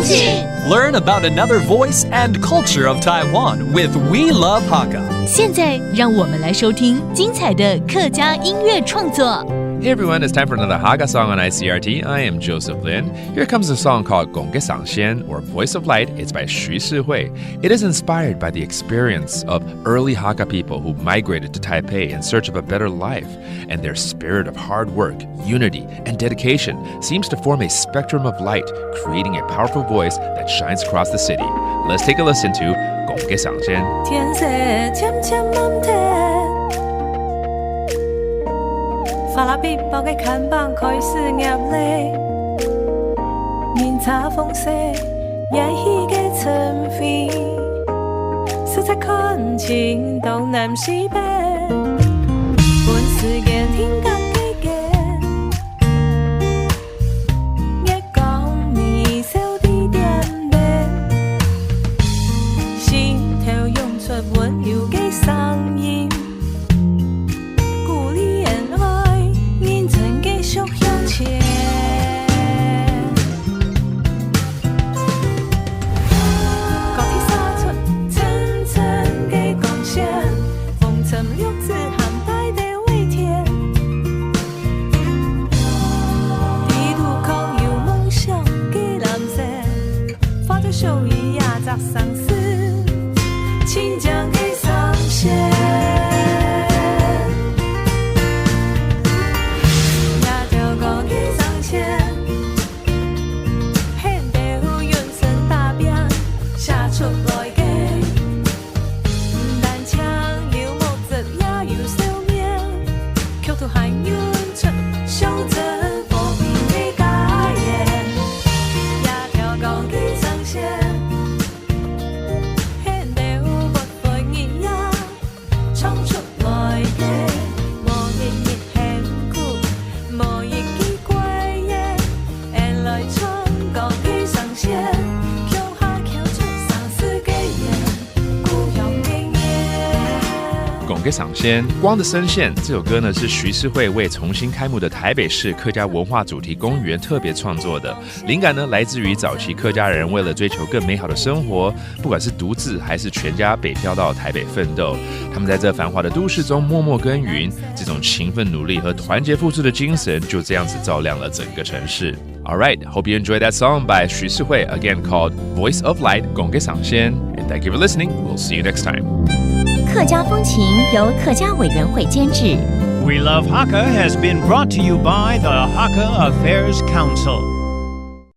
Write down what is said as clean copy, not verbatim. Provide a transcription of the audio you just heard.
相信 Learn about another voice and culture of Taiwan with We Love Hakka. 现在让我们来收听精彩的客家音乐创作。Hey everyone, it's time for another Hakka song on ICRT. I am Joseph Lin. Here comes a song called Gong Ge Sang Xian, or Voice of Light. It's by Xu Shihui. It is inspired by the experience of early Hakka people who migrated to Taipei in search of a better life, and their spirit of hard work, unity, and dedication seems to form a spectrum of light, creating a powerful voice that shines across the city. Let's take a listen to Gong Ge Sang Xian. 天色渐渐暗淡，法拉比包嘅看板开始压力，明察风色，夜起嘅尘飞，色彩看清东南西北，本世界天干地嘅，月光微笑的点点，心头涌出温柔嘅声音。手一压着相思，请将给上线。呀条歌给上线，现代户原声大变，写出来嘅，单枪有木质也有笑面，曲图还原出修正。给赏先光的声线这首歌呢是徐世慧为重新开幕的台北市客家文化主题公园特别创作的，灵感呢来自于早期客家人为了追求更美好的生活，不管是独自还是全家北漂到台北奋斗，他们在这繁华的都市中默默耕耘，这种勤奋努力和团结付出的精神就这样子照亮了整个城市。Alright, hope you enjoyed that song by 徐世慧, again called Voice of Light, 广给赏先 and thank you for listening. We'll see you next time. 客家风情由客家委员会监制。 We Love Hakka has been brought to you by the Hakka Affairs Council.